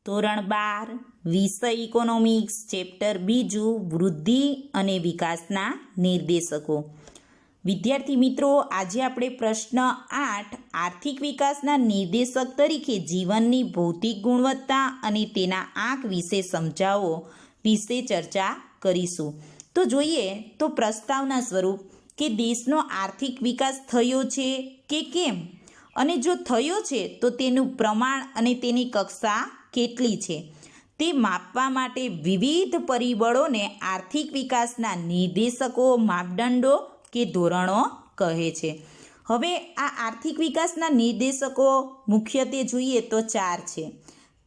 ધોરણ 12 વિષય economics chapter 2 વૃદ્ધિ અને વિકાસના નિર્દેશકો. વિદ્યાર્થી મિત્રો, આજે આપણે પ્રશ્ન 8 આર્થિક વિકાસના નિર્દેશક તરીકે જીવનની ભૌતિક ગુણવત્તા અને તેના આંક વિશે સમજાવો વિશે ચર્ચા કરીશું. તો જોઈએ તો પ્રસ્તાવના સ્વરૂપ કે દેશનો આર્થિક વિકાસ થયો છે કે કેમ, અને જો થયો છે તો તેનું પ્રમાણ અને તેની કક્ષા કેટલી છે તે માપવા માટે વિવિધ પરિબળોને આર્થિક વિકાસના નિર્દેશકો, માપદંડો કે ધોરણો કહે છે. હવે આ આર્થિક વિકાસના નિર્દેશકો મુખ્યત્વે જોઈએ તો 4 છે.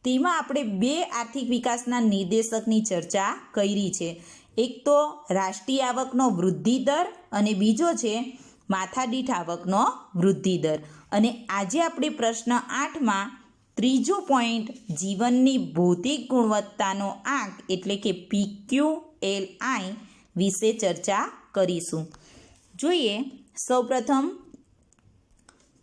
તેમાં આપણે 2 આર્થિક વિકાસના નિર્દેશકની ચર્ચા કરી છે. એક તો રાષ્ટ્રીય આવકનો વૃદ્ધિ દર અને બીજો છે માથાદીઠ આવકનો વૃદ્ધિ દર. અને આજે આપણે પ્રશ્ન 8માં ત્રીજો પોઈન્ટ જીવનની ભૌતિક ગુણવત્તાનો આંક એટલે કે PQLI વિશે ચર્ચા કરીશું. જોઈએ સૌપ્રથમ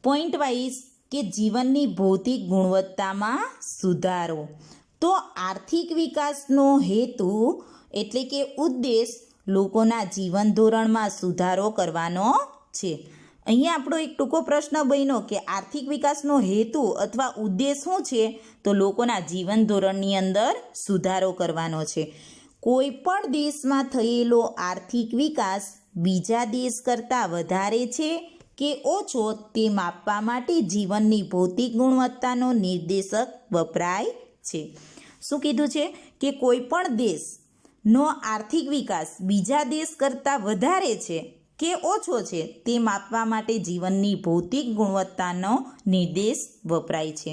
પોઈન્ટ વાઇઝ કે જીવનની ભૌતિક ગુણવત્તામાં સુધારો. તો આર્થિક વિકાસનો હેતુ એટલે કે ઉદ્દેશ લોકોના જીવન ધોરણમાં સુધારો કરવાનો છે. અહીંયા આપણો એક ટૂંકો પ્રશ્ન બન્યો કે આર્થિક વિકાસનો હેતુ અથવા ઉદ્દેશ શું છે? તો લોકોના જીવન ધોરણની અંદર સુધારો કરવાનો છે. કોઈ પણ દેશમાં થયેલો આર્થિક વિકાસ બીજા દેશ કરતાં વધારે છે કે ઓછો તે માપવા માટે જીવનની ભૌતિક ગુણવત્તાનો નિર્દેશક વપરાય છે. શું કીધું છે કે કોઈ પણ દેશનો આર્થિક વિકાસ બીજા દેશ કરતાં વધારે છે કે ઓછો છે તે માપવા માટે જીવનની ભૌતિક ગુણવત્તાનો નિર્દેશ વપરાય છે.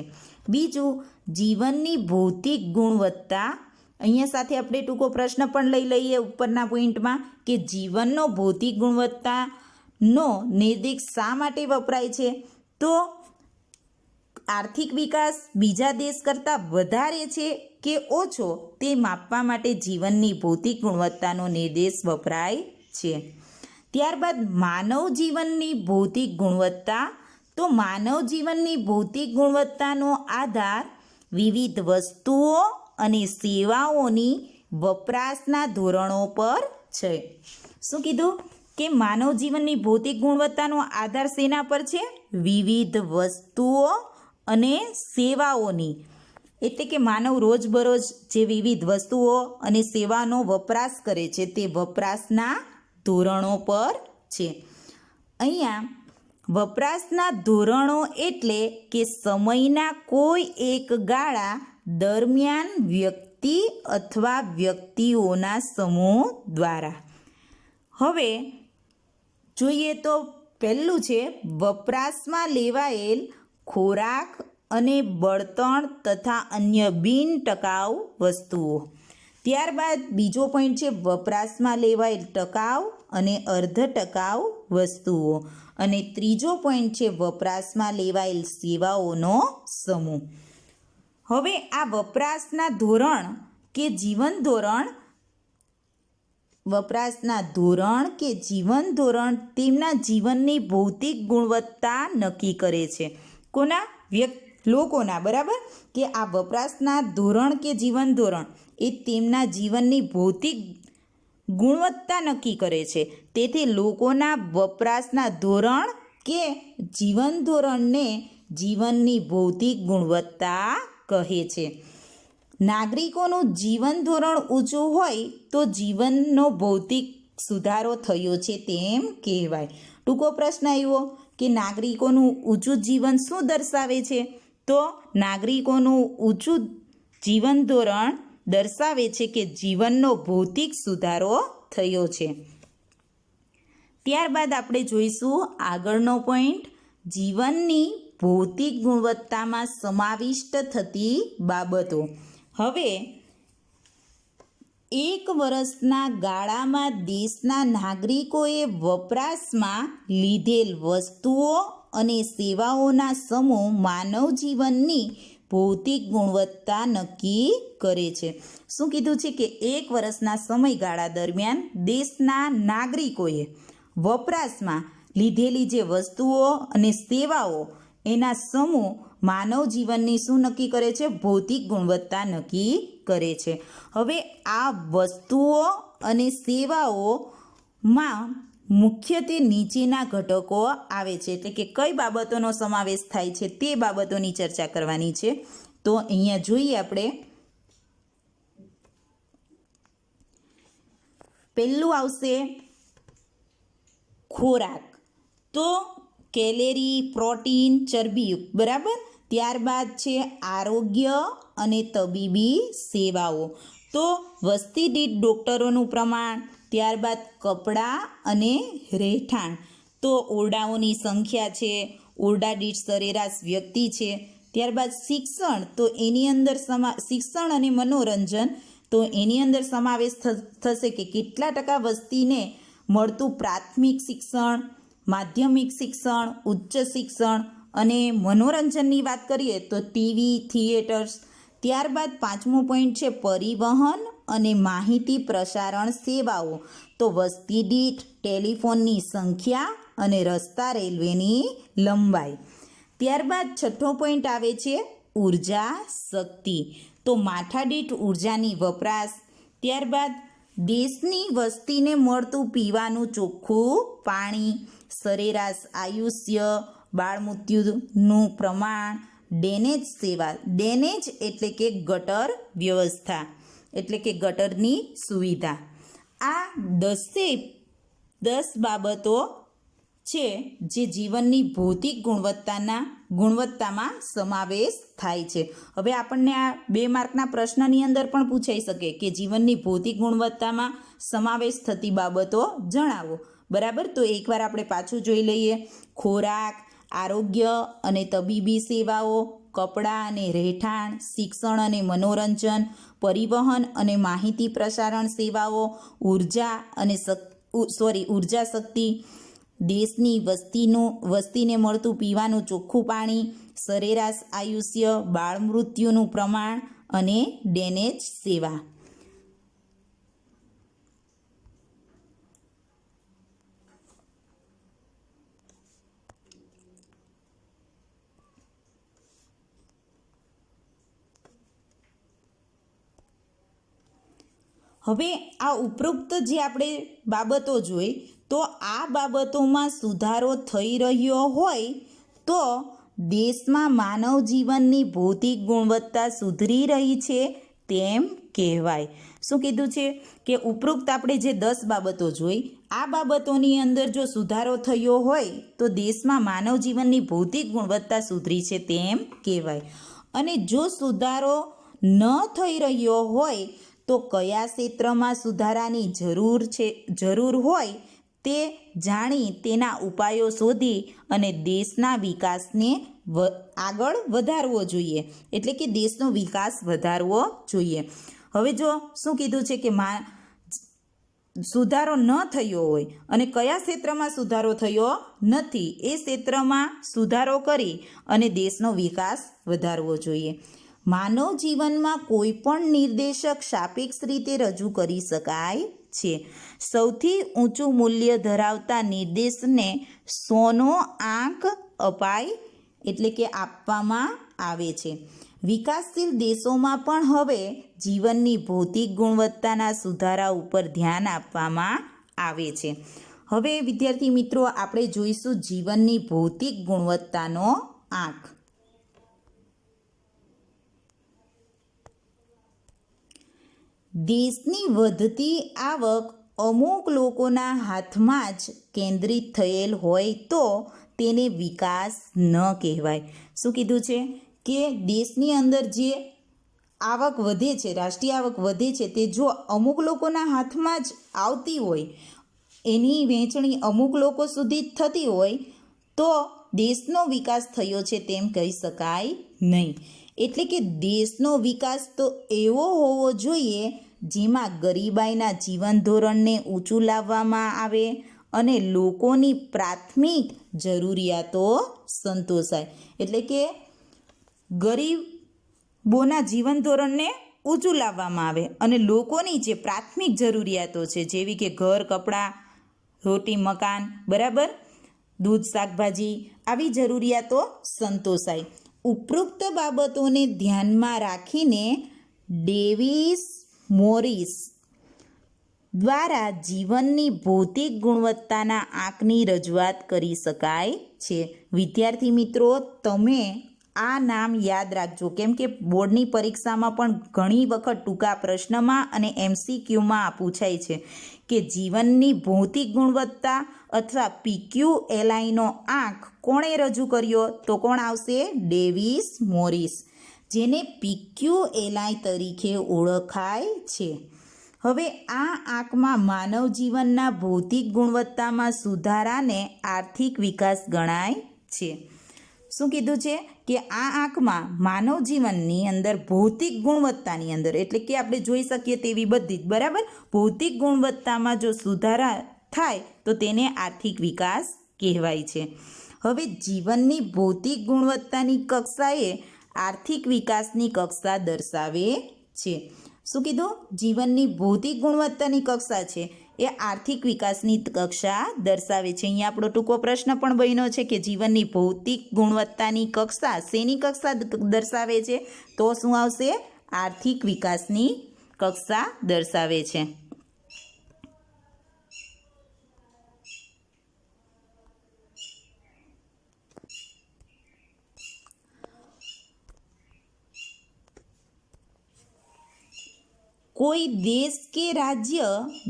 બીજું, જીવનની ભૌતિક ગુણવત્તા, અહીંયા સાથે આપણે ટૂંકો પ્રશ્ન પણ લઈ લઈએ ઉપરના પોઈન્ટમાં કે જીવનનો ભૌતિક ગુણવત્તાનો નિર્દેશ શા માટે વપરાય છે? તો આર્થિક વિકાસ બીજા દેશ કરતાં વધારે છે કે ઓછો તે માપવા માટે જીવનની ભૌતિક ગુણવત્તાનો નિર્દેશ વપરાય છે. ત્યારબાદ માનવ જીવનની ભૌતિક ગુણવત્તા. તો માનવ જીવનની ભૌતિક ગુણવત્તાનો આધાર વિવિધ વસ્તુઓ અને સેવાઓની વપરાશના ધોરણો પર છે. શું કીધું કે માનવ જીવનની ભૌતિક ગુણવત્તાનો આધાર શેના પર છે? વિવિધ વસ્તુઓ અને સેવાઓની, એટલે કે માનવ રોજબરોજ જે વિવિધ વસ્તુઓ અને સેવાનો વપરાશ કરે છે તે વપરાશના ધોરણો પર છે. અહીંયા વપરાશના ધોરણો એટલે કે સમયના કોઈ એક ગાળા દરમિયાન વ્યક્તિ અથવા વ્યક્તિઓના સમૂહ દ્વારા. હવે જોઈએ તો પહેલું છે વપરાશમાં લેવાયેલ ખોરાક અને બળતણ તથા અન્ય બિન ટકાઉ વસ્તુઓ. ત્યારબાદ બીજો પોઈન્ટ છે વપરાશમાં લેવાયેલ ટકાઉ અને અર્ધ ટકાઉ વસ્તુઓ. અને ત્રીજો પોઈન્ટ છે વપરાશમાં લેવાયેલ સેવાઓનો સમૂહ. હવે આ વપરાશના ધોરણ કે જીવન ધોરણ, વપરાશના ધોરણ કે જીવન ધોરણ તેમના જીવનની ભૌતિક ગુણવત્તા નક્કી કરે છે. કોના? લોકોના. બરાબર, કે આ વપરાશના ધોરણ કે જીવન ધોરણ એ તેમના જીવનની ભૌતિક ગુણવત્તા નક્કી કરે છે. તેથી લોકોના વપરાશના ધોરણ કે જીવન ધોરણને જીવનની ભૌતિક ગુણવત્તા કહે છે. નાગરિકોનું જીવન ધોરણ ઊંચું હોય તો જીવનનો ભૌતિક સુધારો થયો છે તેમ કહેવાય. ટૂંકો પ્રશ્ન આવ્યો કે નાગરિકોનું ઊંચું જીવન શું દર્શાવે છે? તો નાગરિકોનું ઊંચું જીવન ધોરણ દર્શાવે છે કે જીવનનો ભૌતિક સુધારો થયો છે. ત્યારબાદ આપણે જોઈશું આગળનો પોઈન્ટ, જીવનની ભૌતિક ગુણવત્તામાં સમાવિષ્ટ થતી બાબતો. હવે 1 વર્ષના ગાળામાં દેશના નાગરિકોએ વપરાશમાં લીધેલ વસ્તુઓ અને સેવાઓના સમૂહ માનવ જીવનની ભૌતિક ગુણવત્તા નક્કી કરે છે. શું કીધું છે કે 1 વર્ષના સમયગાળા દરમિયાન દેશના નાગરિકોએ વપરાશમાં લીધેલી જે વસ્તુઓ અને સેવાઓ એના સમૂહ માનવ જીવનની શું નક્કી કરે છે? ભૌતિક ગુણવત્તા નક્કી કરે છે. હવે આ વસ્તુઓ અને સેવાઓમાં મુખ્યત્વે નીચેના ઘટકો આવે છે, એટલે કે કઈ બાબતોનો સમાવેશ થાય છે તે બાબતોની ચર્ચા કરવાની છે. તો અહીંયા જોઈએ આપણે. પહેલું આવશે ખોરાક. તો કેલેરી, પ્રોટીન, ચરબીયુક્ત, બરાબર. ત્યારબાદ છે આરોગ્ય અને તબીબી સેવાઓ. તો વસ્તી દીઠ ડૉક્ટરોનું પ્રમાણ, ત્યારબાદ કપડાં અને રહેઠાણ. તો ઓરડાઓની સંખ્યા છે, ઓરડા દીઠ સરેરાશ વ્યક્તિ છે. ત્યારબાદ શિક્ષણ, તો એની અંદર શિક્ષણ અને મનોરંજન, તો એની અંદર સમાવેશ થશે કે કેટલા ટકા વસ્તીને મળતું પ્રાથમિક શિક્ષણ, માધ્યમિક શિક્ષણ, ઉચ્ચ શિક્ષણ અને મનોરંજનની વાત કરીએ તો ટીવી, થિયેટર્સ. ત્યારબાદ 5મો પોઈન્ટ છે પરિવહન અને માહિતી પ્રસારણ સેવાઓ. તો વસ્તી દીઠ ટેલિફોનની સંખ્યા અને રસ્તા, રેલવેની લંબાઈ. ત્યારબાદ 6થો પોઈન્ટ આવે છે ઉર્જા શક્તિ. તો માથાદીઠ ઉર્જાની વપરાશ. ત્યારબાદ દેશની વસ્તીને મળતું પીવાનું ચોખ્ખું પાણી, સરેરાશ આયુષ્ય, બાળમૃત્યુનું પ્રમાણ, ડ્રેનેજ સેવા. ડ્રેનેજ એટલે કે ગટર વ્યવસ્થા, એટલે કે ગટરની સુવિધા. આ 10 બાબતો છે જે જીવનની ભૌતિક ગુણવત્તામાં સમાવેશ થાય છે. હવે આપણને આ 2 માર્કના પ્રશ્નની અંદર પણ પૂછાઈ શકે કે જીવનની ભૌતિક ગુણવત્તામાં સમાવેશ થતી બાબતો જણાવો, બરાબર. તો એકવાર આપણે પાછું જોઈ લઈએ. ખોરાક, આરોગ્ય અને તબીબી સેવાઓ, કપડાં અને રહેઠાણ, શિક્ષણ અને મનોરંજન, પરિવહન અને માહિતી પ્રસારણ સેવાઓ, ઉર્જા શક્તિ, દેશની વસ્તીને મળતું પીવાનું ચોખ્ખું પાણી, સરેરાશ આયુષ્ય, બાળમૃત્યુનું પ્રમાણ અને ડ્રેનેજ સેવા. હવે આ ઉપરોક્ત જે આપણે બાબતો જોઈ, તો આ બાબતોમાં સુધારો થઈ રહ્યો હોય તો દેશમાં માનવ જીવનની ભૌતિક ગુણવત્તા સુધરી રહી છે તેમ કહેવાય. શું કીધું છે કે ઉપરોક્ત આપણે જે 10 બાબતો જોઈ, આ બાબતોની અંદર જો સુધારો થયો હોય તો દેશમાં માનવ જીવનની ભૌતિક ગુણવત્તા સુધરી છે તેમ કહેવાય. અને જો સુધારો ન થઈ રહ્યો હોય તો કયા ક્ષેત્રમાં સુધારાની જરૂર હોય તે જાણી તેના ઉપાયો શોધી અને દેશના વિકાસને આગળ વધારવો જોઈએ, એટલે કે દેશનો વિકાસ વધારવો જોઈએ. હવે જો શું કીધું છે કે સુધારો ન થયો હોય અને કયા ક્ષેત્રમાં સુધારો થયો નથી એ ક્ષેત્રમાં સુધારો કરી અને દેશનો વિકાસ વધારવો જોઈએ. માનવ જીવનમાં કોઈ પણ નિર્દેશક સાપેક્ષ રીતે રજૂ કરી શકાય છે. સૌથી ઊંચું મૂલ્ય ધરાવતા નિર્દેશને 100નો આંક અપાય, એટલે કે આપવામાં આવે છે. વિકાસશીલ દેશોમાં પણ હવે જીવનની ભૌતિક ગુણવત્તાના સુધારા ઉપર ધ્યાન આપવામાં આવે છે. હવે વિદ્યાર્થી મિત્રો, આપણે જોઈશું જીવનની ભૌતિક ગુણવત્તાનો આંક. દેશની વધતી આવક અમુક લોકોના હાથમાં જ કેન્દ્રિત થયેલ હોય તો તેને વિકાસ ન કહેવાય. શું કીધું છે કે દેશની અંદર જે આવક વધે છે, રાષ્ટ્રીય આવક વધે છે, તે જો અમુક લોકોના હાથમાં જ આવતી હોય, એની વહેંચણી અમુક લોકો સુધી જ થતી હોય તો દેશનો વિકાસ થયો છે તેમ કહી શકાય નહીં. એટલે કે દેશનો વિકાસ તો એવો હોવો જોઈએ જેમાં ગરીબાઈના જીવન ધોરણને ઊંચું લાવવામાં આવે અને લોકોની પ્રાથમિક જરૂરિયાતો સંતોષાય. એટલે કે ગરીબોના જીવન ધોરણને ઊંચું લાવવામાં આવે અને લોકોની જે પ્રાથમિક જરૂરિયાતો છે, જેવી કે ઘર, કપડાં, રોટી, મકાન, બરાબર, દૂધ, શાકભાજી, આવી જરૂરિયાતો સંતોષાય. ઉપરોક્ત બાબતોને ધ્યાનમાં રાખીને ડેવિસ મોરિસ દ્વારા જીવનની ભૌતિક ગુણવત્તાના આંકની રજૂઆત કરી શકાય છે. વિદ્યાર્થી મિત્રો, તમે આ નામ યાદ રાખજો, કેમ કે બોર્ડની પરીક્ષામાં પણ ઘણી વખત ટૂંકા પ્રશ્નમાં અને MCQમાં પૂછાય છે કે જીવનની ભૌતિક ગુણવત્તા અથવા PQLIનો આંક કોણે રજૂ કર્યો? તો કોણ આવશે? ડેવિસ મોરિસ, જેને PQLI તરીકે ઓળખાય છે. હવે આ આંકમાં માનવ જીવનના ભૌતિક ગુણવત્તામાં સુધારાને આર્થિક વિકાસ ગણાય છે. શું કીધું છે કે આ આંકમાં માનવ જીવનની અંદર ભૌતિક ગુણવત્તાની અંદર, એટલે કે આપણે જોઈ શકીએ તેવી બધી જ, બરાબર, ભૌતિક ગુણવત્તામાં જો સુધારા થાય તો તેને આર્થિક વિકાસ કહેવાય છે. હવે જીવનની ભૌતિક ગુણવત્તાની કક્ષાએ આર્થિક વિકાસની કક્ષા દર્શાવે છે. શું કીધું? જીવનની ભૌતિક ગુણવત્તાની કક્ષા છે એ આર્થિક વિકાસની કક્ષા દર્શાવે છે. અહીંયા આપણો ટૂંકો પ્રશ્ન પણ બન્યો છે કે જીવનની ભૌતિક ગુણવત્તાની કક્ષા શેની કક્ષા દર્શાવે છે? તો શું આવશે? આર્થિક વિકાસની કક્ષા દર્શાવે છે. કોઈ દેશ કે રાજ્ય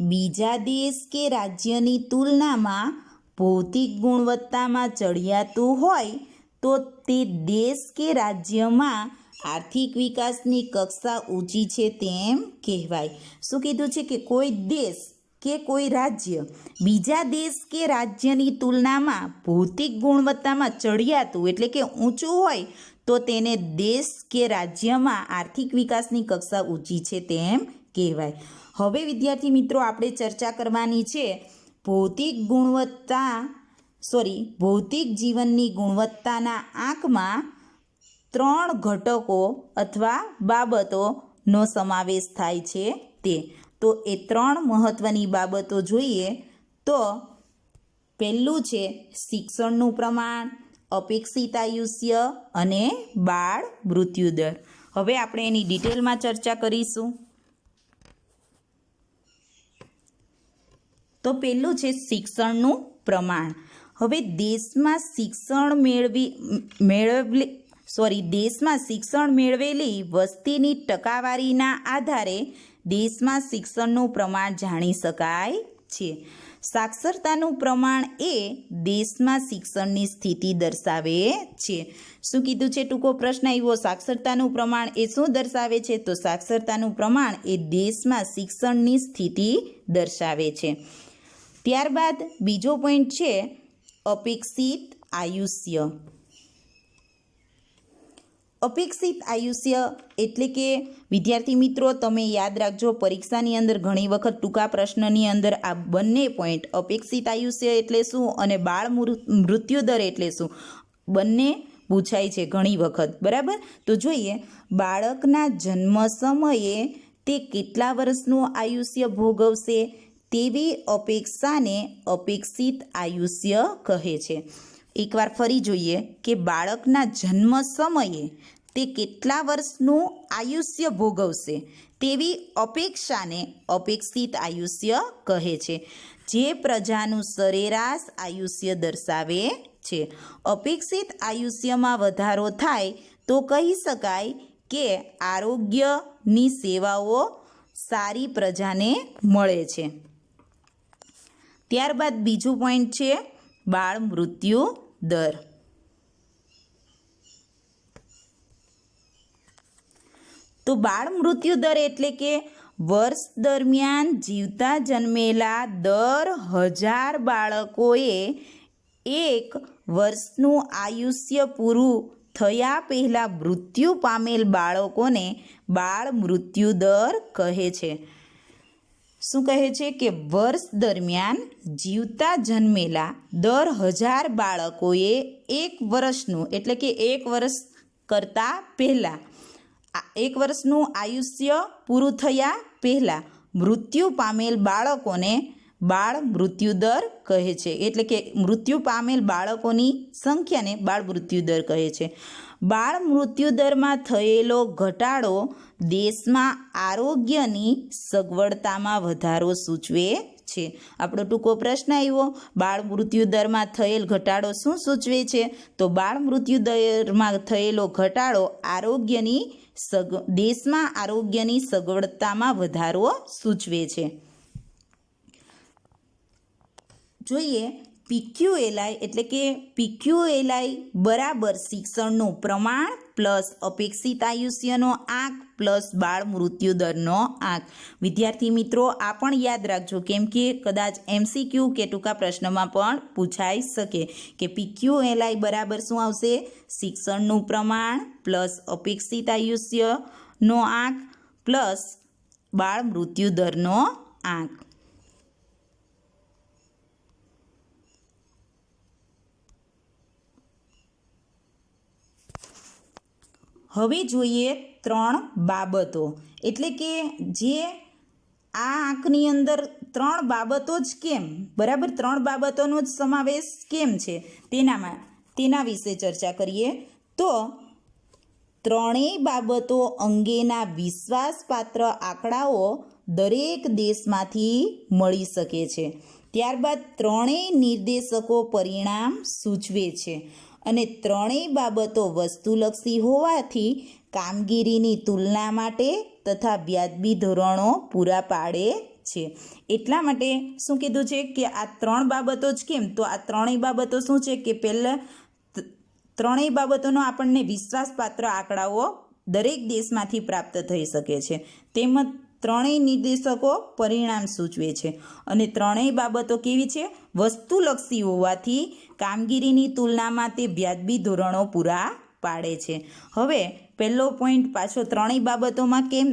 બીજા દેશ કે રાજ્યની તુલનામાં ભૌતિક ગુણવત્તામાં ચડિયાતું હોય તો તે દેશ કે રાજ્યમાં આર્થિક વિકાસની કક્ષા ઊંચી છે તેમ કહેવાય. શું કીધું છે કે કોઈ દેશ કે કોઈ રાજ્ય બીજા દેશ કે રાજ્યની તુલનામાં ભૌતિક ગુણવત્તામાં ચડિયાતું એટલે કે ઊંચું હોય તો તેને દેશ કે રાજ્યમાં આર્થિક વિકાસની કક્ષા ઊંચી છે તેમ કહેવાય. હવે વિદ્યાર્થી મિત્રો, આપણે ચર્ચા કરવાની છે ભૌતિક જીવનની ગુણવત્તાના આંકમાં 3 ઘટકો અથવા બાબતોનો સમાવેશ થાય છે તે. તો એ 3 મહત્વની બાબતો જોઈએ તો પહેલું છે શિક્ષણનું પ્રમાણ, અપેક્ષિત આયુષ્ય અને બાળ મૃત્યુદર. હવે આપણે એની ડિટેલમાં ચર્ચા કરીશું. તો પહેલું છે શિક્ષણનું પ્રમાણ. હવે દેશમાં શિક્ષણ મેળવેલી વસ્તીની ટકાવારીના આધારે દેશમાં શિક્ષણનું પ્રમાણ જાણી શકાય છે. સાક્ષરતાનું પ્રમાણ એ દેશમાં શિક્ષણની સ્થિતિ દર્શાવે છે. શું કીધું છે? ટૂંકો પ્રશ્ન આવ્યો. સાક્ષરતાનું પ્રમાણ એ શું દર્શાવે છે? તો સાક્ષરતાનું પ્રમાણ એ દેશમાં શિક્ષણની સ્થિતિ દર્શાવે છે. ત્યારબાદ બીજો પોઈન્ટ છે અપેક્ષિત આયુષ્ય. અપેક્ષિત આયુષ્ય એટલે કે વિદ્યાર્થી મિત્રો, તમે યાદ રાખજો, પરીક્ષાની અંદર ઘણી વખત ટૂંકા પ્રશ્નની અંદર આ બંને પોઈન્ટ, અપેક્ષિત આયુષ્ય એટલે શું અને બાળ મૃત્યુદર એટલે શું, બંને પૂછાય છે ઘણી વખત, બરાબર. તો જોઈએ, બાળકના જન્મ સમયે તે કેટલા વર્ષનું આયુષ્ય ભોગવશે તેવી અપેક્ષાને અપેક્ષિત આયુષ્ય કહે છે. એકવાર ફરી જોઈએ કે બાળકના જન્મ સમયે તે કેટલા વર્ષનું આયુષ્ય ભોગવશે તેવી અપેક્ષાને અપેક્ષિત આયુષ્ય કહે છે, જે પ્રજાનું સરેરાશ આયુષ્ય દર્શાવે છે. અપેક્ષિત આયુષ્યમાં વધારો થાય તો કહી શકાય કે આરોગ્યની સેવાઓ સારી પ્રજાને મળે છે. ત્યારબાદ બીજું પોઈન્ટ છે બાળ મૃત્યુ દર. તો બાળ મૃત્યુ દર એટલે કે વર્ષ દરમિયાન જીવતા જન્મેલા દર 1000 બાળકોએ 1 વર્ષનું આયુષ્ય પૂરું થયા પહેલાં મૃત્યુ પામેલ બાળકોને બાળ મૃત્યુ દર કહે છે. શું કહે છે કે વર્ષ દરમિયાન જીવતા જન્મેલા દર 1000 બાળકોએ 1 વર્ષનું એટલે કે 1 વર્ષ કરતાં પહેલાં 1 વર્ષનું આયુષ્ય પૂરું થયા પહેલાં મૃત્યુ પામેલ બાળકોને બાળ મૃત્યુદર કહે છે. એટલે કે મૃત્યુ પામેલ બાળકોની સંખ્યાને બાળ મૃત્યુદર કહે છે. બાળ મૃત્યુદરમાં થયેલો ઘટાડો દેશમાં આરોગ્યની સગવડતામાં વધારો સૂચવે છે. આપણો ટૂંકો પ્રશ્ન આવ્યો, બાળ મૃત્યુદરમાં થયેલ ઘટાડો શું સૂચવે છે? તો બાળ મૃત્યુદરમાં થયેલો ઘટાડો દેશમાં આરોગ્યની સગવડતામાં વધારો સૂચવે છે. જોઈએ PQLI એટલે કે PQLI બરાબર શિક્ષણનું પ્રમાણ પ્લસ અપેક્ષિત આયુષ્યનો આંક પ્લસ બાળ મૃત્યુદરનો આંક. વિદ્યાર્થી મિત્રો, આ પણ યાદ રાખજો, કેમ કે કદાચ MCQ કે ટૂંકા પ્રશ્નમાં પણ પૂછાઈ શકે કે PQLI બરાબર શું આવશે? શિક્ષણનું પ્રમાણ પ્લસ અપેક્ષિત આયુષ્યનો આંક પ્લસ બાળ મૃત્યુદરનો આંક. હવે જોઈએ 3 બાબતો. એટલે કે જે આ આંકની અંદર 3 બાબતો જ કેમ, બરાબર, 3 બાબતોનો જ સમાવેશ કેમ છે તેના વિશે ચર્ચા કરીએ. તો ત્રણેય બાબતો અંગેના વિશ્વાસપાત્ર આંકડાઓ દરેક દેશમાંથી મળી શકે છે. ત્યારબાદ ત્રણેય નિર્દેશકો પરિણામ સૂચવે છે અને ત્રણેય બાબતો વસ્તુલક્ષી હોવાથી કામગીરીની તુલના માટે તથા વ્યાજબી ધોરણો પૂરા પાડે છે. એટલા માટે શું કીધું છે કે આ 3 બાબતો જ કેમ? તો આ ત્રણેય બાબતો શું છે કે પહેલાં ત્રણેય બાબતોનો આપણને વિશ્વાસપાત્ર આંકડાઓ દરેક દેશમાંથી પ્રાપ્ત થઈ શકે છે. તેમજ ત્રણેય નિર્દેશકો પરિણામ સૂચવે છે અને ત્રણેય બાબતો કેવી છે? વસ્તુલક્ષી હોવાથી કામગીરીની તુલનામાં તે વ્યાજબી ધોરણો પૂરા પાડે છે. હવે પહેલો પોઈન્ટ પાછો ત્રણેય બાબતોમાં કેમ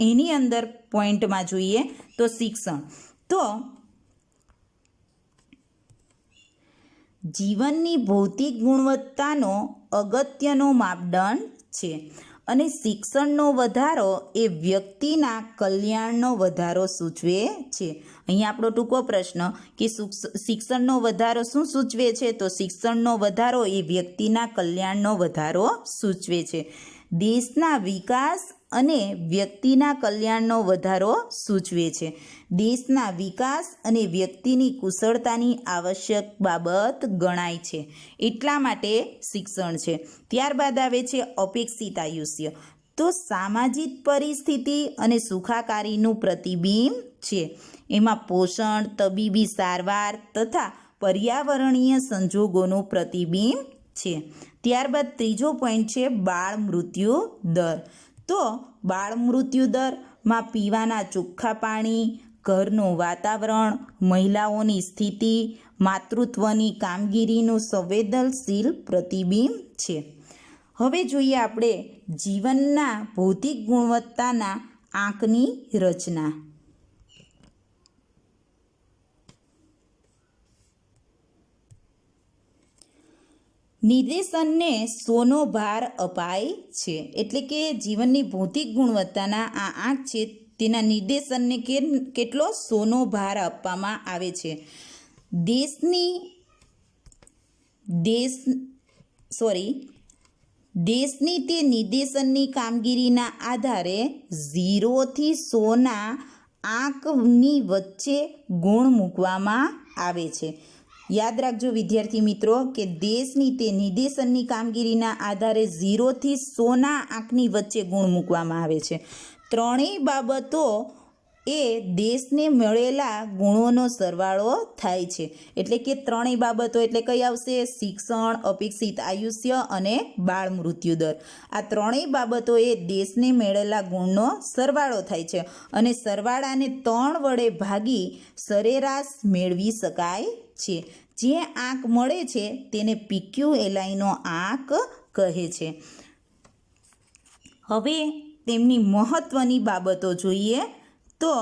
એની અંદર પોઈન્ટમાં જોઈએ તો શિક્ષણ. તો જીવનની ભૌતિક ગુણવત્તાનો અગત્યનો માપદંડ છે અને શિક્ષણનો વધારો એ વ્યક્તિના કલ્યાણનો વધારો સૂચવે છે. અહીંયા આપણો ટૂંકો પ્રશ્ન કે શિક્ષણનો વધારો શું સૂચવે છે? તો શિક્ષણનો વધારો એ વ્યક્તિના કલ્યાણનો વધારો સૂચવે છે. દેશના વિકાસ અને વ્યક્તિના કલ્યાણનો વધારો સૂચવે છે. દેશના વિકાસ અને વ્યક્તિની કુશળતાની આવશ્યક બાબત ગણાય છે, એટલા માટે શિક્ષણ છે. ત્યારબાદ આવે છે અપેક્ષિત આયુષ્ય. તો સામાજિક પરિસ્થિતિ અને સુખાકારીનું પ્રતિબિંબ છે. એમાં પોષણ, તબીબી સારવાર તથા પર્યાવરણીય સંજોગોનું પ્રતિબિંબ છે. ત્યારબાદ ત્રીજો પોઈન્ટ છે બાળ મૃત્યુ દર. તો બાળ મૃત્યુ દરમાં પીવાના ચોખ્ખા પાણી, ઘરનું વાતાવરણ, મહિલાઓની સ્થિતિ, માતૃત્વની કામગીરીનું સંવેદનશીલ પ્રતિબિંબ છે. હવે જોઈએ આપણે જીવનના ભૌતિક ગુણવત્તાના આંકની રચના. નિર્દેશનને 100નો ભાર અપાય છે. એટલે કે જીવનની ભૌતિક ગુણવત્તાના આ આંક છે તેના નિર્દેશનને કેટલો 100નો ભાર આપવામાં આવે છે. દેશની તે નિર્દેશનની કામગીરીના આધારે 0 થી 100ના આંકની વચ્ચે ગુણ મૂકવામાં આવે છે. યાદ રાખજો વિદ્યાર્થી મિત્રો કે દેશની તે નિર્દેશનની કામગીરીના આધારે 0 થી 100ના આંકની વચ્ચે ગુણ મૂકવામાં આવે છે. ત્રણેય બાબતો એ દેશને મળેલા ગુણોનો સરવાળો થાય છે. એટલે કે ત્રણેય બાબતો એટલે કઈ આવશે? શિક્ષણ, અપેક્ષિત આયુષ્ય અને બાળ મૃત્યુદર. આ ત્રણેય બાબતો એ દેશને મળેલા ગુણનો સરવાળો થાય છે અને સરવાળાને 3 વડે ભાગી સરેરાશ મેળવી શકાય છે. જે આંક મળે છે તેને PQLIનો આંક કહે છે. હવે તેમની મહત્વની બાબતો જોઈએ તો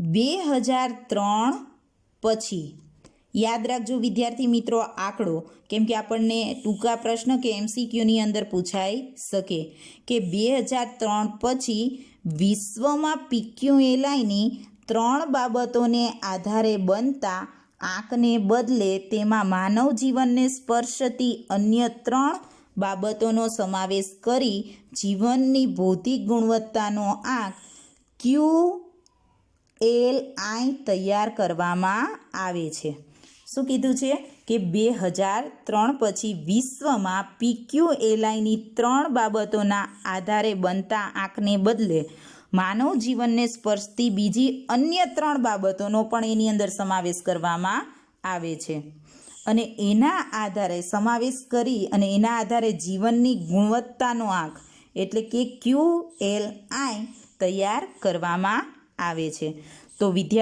2003 પછી યાદ રાખજો વિદ્યાર્થી મિત્રો આંકડો, કેમ કે આપણને ટૂંકા પ્રશ્ન કે MCQની અંદર પૂછાઈ શકે કે 2003 પછી વિશ્વમાં PQLIની 3 બાબતોને આધારે બનતા આંકને બદલે તેમાં માનવ જીવનને સ્પર્શતી અન્ય 3 બાબતોનો સમાવેશ કરી જીવનની ભૌતિક ગુણવત્તાનો આંક QLI તૈયાર કરવામાં આવે છે. શું કીધું છે કે 2003 પછી વિશ્વમાં PQLIની 3 બાબતોના આધારે બનતા આંકને બદલે માનવ જીવનને સ્પર્શતી બીજી અન્ય 3 બાબતોનો પણ એની અંદર સમાવેશ કરવામાં આવે છે અને એના આધારે સમાવેશ કરી અને એના આધારે જીવનની ગુણવત્તાનો આંક એટલે કે QLI તૈયાર કરવામાં આવે છે. તો વિદ્યાર્થી